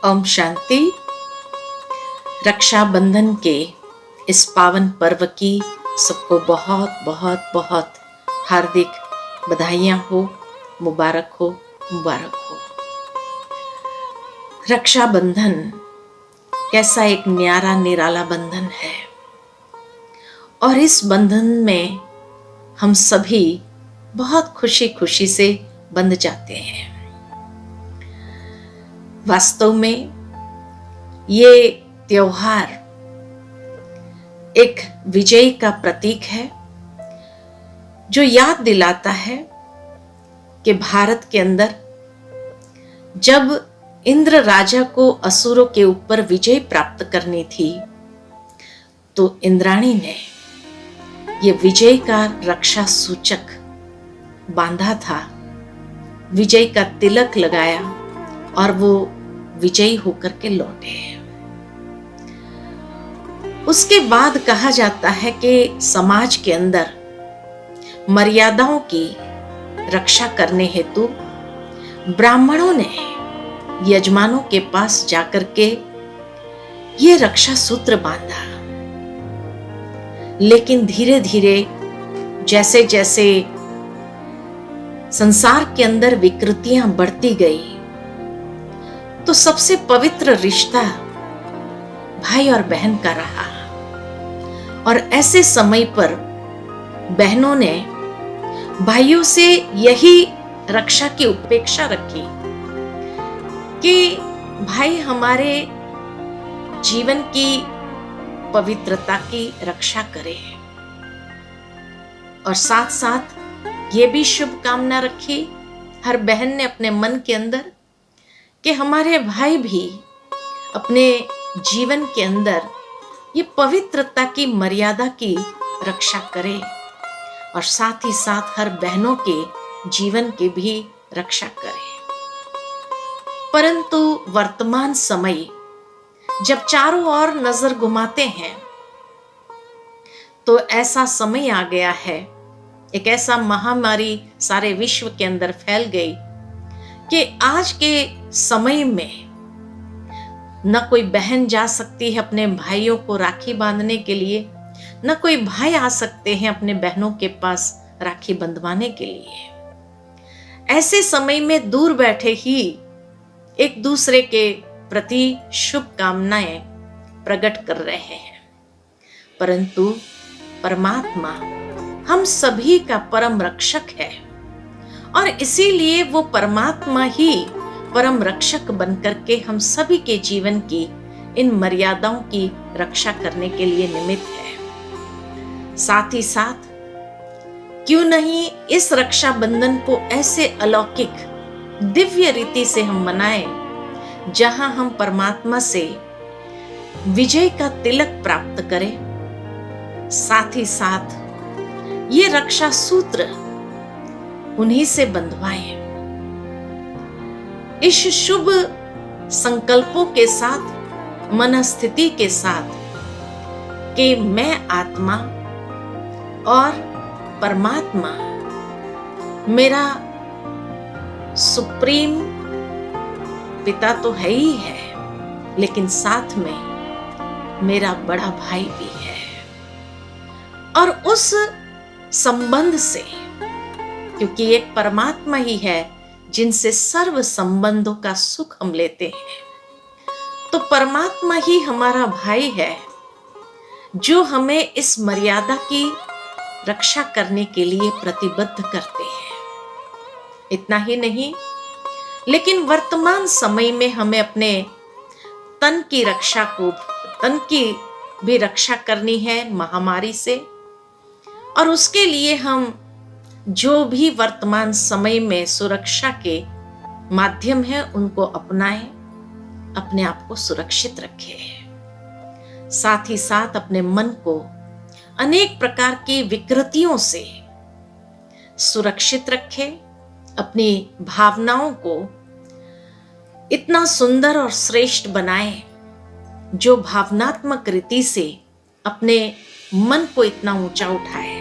ओम शांति। रक्षाबंधन के इस पावन पर्व की सबको बहुत बहुत बहुत हार्दिक बधाइयाँ हो, मुबारक हो, मुबारक हो। रक्षाबंधन कैसा एक न्यारा निराला बंधन है और इस बंधन में हम सभी बहुत खुशी खुशी से बंध जाते हैं। वास्तव में ये त्योहार एक विजय का प्रतीक है जो याद दिलाता है कि भारत के अंदर जब इंद्र राजा को असुरों के ऊपर विजय प्राप्त करनी थी तो इंद्राणी ने ये विजय का रक्षा सूचक बांधा था, विजय का तिलक लगाया और वो विजयी होकर के लौटे। उसके बाद कहा जाता है कि समाज के अंदर मर्यादाओं की रक्षा करने हेतु ब्राह्मणों ने यजमानों के पास जाकर के ये रक्षा सूत्र बांधा। लेकिन धीरे धीरे जैसे जैसे संसार के अंदर विकृतियां बढ़ती गई तो सबसे पवित्र रिश्ता भाई और बहन का रहा। और ऐसे समय पर बहनों ने भाइयों से यही रक्षा की उपेक्षा रखी कि भाई हमारे जीवन की पवित्रता की रक्षा करे और साथ साथ ये भी शुभकामना रखी हर बहन ने अपने मन के अंदर कि हमारे भाई भी अपने जीवन के अंदर ये पवित्रता की मर्यादा की रक्षा करे और साथ ही साथ हर बहनों के जीवन की भी रक्षा करे। परंतु वर्तमान समय जब चारों ओर नजर घुमाते हैं तो ऐसा समय आ गया है, एक ऐसा महामारी सारे विश्व के अंदर फैल गई कि आज के समय में न कोई बहन जा सकती है अपने भाइयों को राखी बांधने के लिए, न कोई भाई आ सकते हैं अपने बहनों के पास राखी बंधवाने के लिए। ऐसे समय में दूर बैठे ही एक दूसरे के प्रति शुभकामनाएं प्रकट कर रहे हैं। परंतु परमात्मा हम सभी का परम रक्षक है और इसीलिए वो परमात्मा ही परम रक्षक बनकर के हम सभी के जीवन की इन मर्यादाओं की रक्षा करने के लिए निमित्त है। साथ ही साथ क्यों नहीं इस रक्षा बंधन को ऐसे अलौकिक दिव्य रीति से हम मनाएं जहां हम परमात्मा से विजय का तिलक प्राप्त करें, साथ ही साथ ये रक्षा सूत्र उन्हीं से बंधवाएं। इस शुभ संकल्पों के साथ, मनस्थिति के साथ कि मैं आत्मा और परमात्मा मेरा सुप्रीम पिता तो है ही है, लेकिन साथ में मेरा बड़ा भाई भी है। और उस संबंध से, क्योंकि एक परमात्मा ही है जिनसे सर्व संबंधों का सुख हम लेते हैं, तो परमात्मा ही हमारा भाई है जो हमें इस मर्यादा की रक्षा करने के लिए प्रतिबद्ध करते हैं। इतना ही नहीं, लेकिन वर्तमान समय में हमें अपने तन की भी रक्षा करनी है महामारी से, और उसके लिए हम जो भी वर्तमान समय में सुरक्षा के माध्यम है उनको अपनाएं, अपने आप को सुरक्षित रखें। साथ ही साथ अपने मन को अनेक प्रकार की विकृतियों से सुरक्षित रखें, अपनी भावनाओं को इतना सुंदर और श्रेष्ठ बनाएं जो भावनात्मक रीति से अपने मन को इतना ऊंचा उठाए,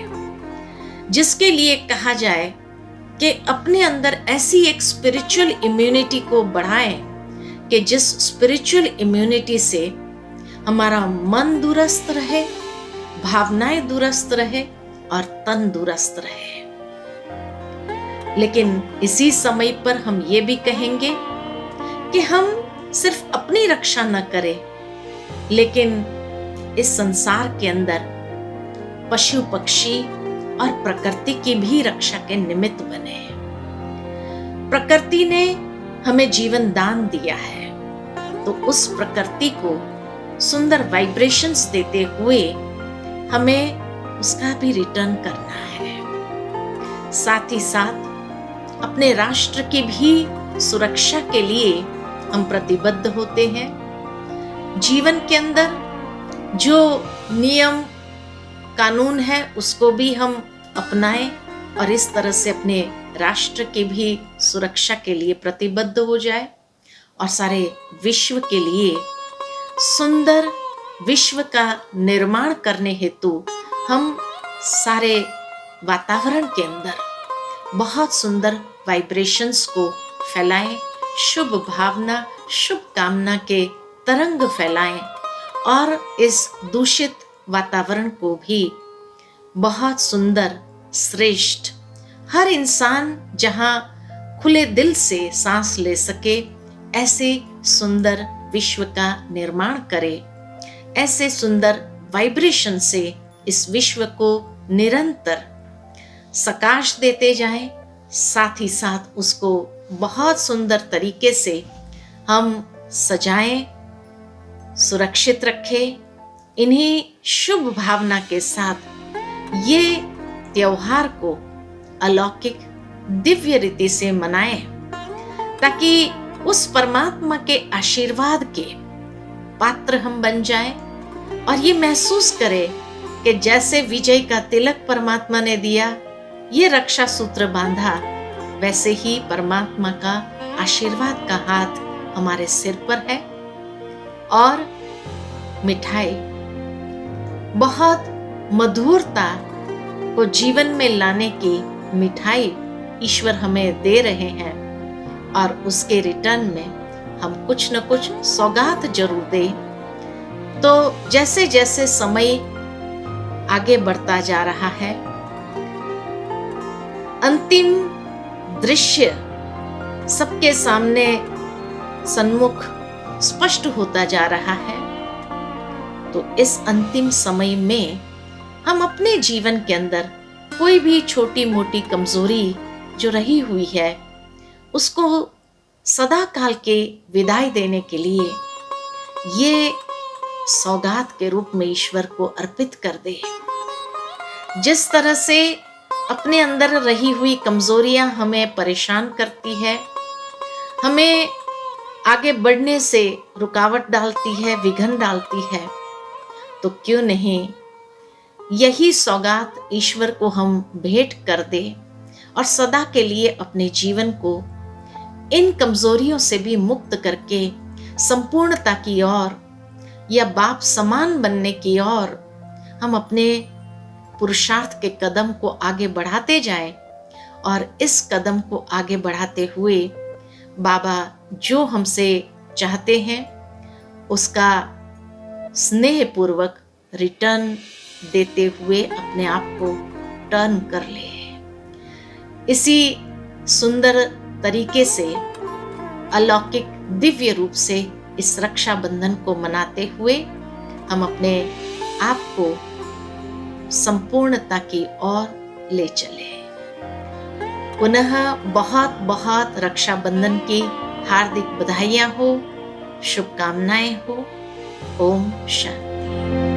जिसके लिए कहा जाए कि अपने अंदर ऐसी एक स्पिरिचुअल इम्यूनिटी को बढ़ाएं कि जिस स्पिरिचुअल इम्यूनिटी से हमारा मन दुरुस्त रहे, भावनाएं दुरुस्त रहे और तन दुरुस्त रहे। लेकिन इसी समय पर हम ये भी कहेंगे कि हम सिर्फ अपनी रक्षा न करें, लेकिन इस संसार के अंदर पशु पक्षी और प्रकृति की भी रक्षा के निमित्त बने। प्रकृति ने हमें जीवन दान दिया है, तो उस प्रकृति को सुंदर वाइब्रेशंस देते हुए हमें उसका भी रिटर्न करना है। साथ ही साथ अपने राष्ट्र की भी सुरक्षा के लिए हम प्रतिबद्ध होते हैं। जीवन के अंदर जो नियम कानून है उसको भी हम अपनाएं और इस तरह से अपने राष्ट्र की भी सुरक्षा के लिए प्रतिबद्ध हो जाए और सारे विश्व के लिए सुंदर विश्व का निर्माण करने हेतु हम सारे वातावरण के अंदर बहुत सुंदर वाइब्रेशंस को फैलाएं, शुभ भावना शुभ कामना के तरंग फैलाएं और इस दूषित वातावरण को भी बहुत सुंदर श्रेष्ठ हर इंसान जहां खुले दिल से सांस ले सके ऐसे सुंदर विश्व का निर्माण करे। ऐसे सुंदर वाइब्रेशन से इस विश्व को निरंतर सकाश देते जाएं, साथ ही साथ उसको बहुत सुंदर तरीके से हम सजाएं, सुरक्षित रखें। इन्हीं शुभ भावना के साथ ये त्योहार को अलौकिक दिव्य रीति से मनाएं, ताकि उस परमात्मा के आशीर्वाद के पात्र हम बन जाएं और ये महसूस करें कि जैसे विजय का तिलक परमात्मा ने दिया, ये रक्षा सूत्र बांधा, वैसे ही परमात्मा का आशीर्वाद का हाथ हमारे सिर पर है। और मिठाई बहुत मधुरता को जीवन में लाने की मिठाई ईश्वर हमें दे रहे हैं और उसके रिटर्न में हम कुछ न कुछ सौगात जरूर दें। तो जैसे जैसे समय आगे बढ़ता जा रहा है, अंतिम दृश्य सबके सामने सन्मुख स्पष्ट होता जा रहा है। तो इस अंतिम समय में हम अपने जीवन के अंदर कोई भी छोटी मोटी कमजोरी जो रही हुई है उसको सदा काल के विदाई देने के लिए ये सौगात के रूप में ईश्वर को अर्पित कर दे। जिस तरह से अपने अंदर रही हुई कमजोरियां हमें परेशान करती है, हमें आगे बढ़ने से रुकावट डालती है, विघ्न डालती है, तो क्यों नहीं यही सौगात ईश्वर को हम भेंट कर दे और सदा के लिए अपने जीवन को इन कमजोरियों से भी मुक्त करके संपूर्णता की ओर या बाप समान बनने की ओर हम अपने पुरुषार्थ के कदम को आगे बढ़ाते जाएं। और इस कदम को आगे बढ़ाते हुए बाबा जो हमसे चाहते हैं उसका स्नेह पूर्वक रिटर्न देते हुए अपने आप को टर्न कर ले। इसी सुंदर तरीके से अलौकिक दिव्य रूप से इस रक्षा बंधन को मनाते हुए हम अपने आप को संपूर्णता की ओर ले चले। पुनः बहुत बहुत रक्षा बंधन की हार्दिक बधाइयां हो, शुभकामनाएं हो। ओम शांति।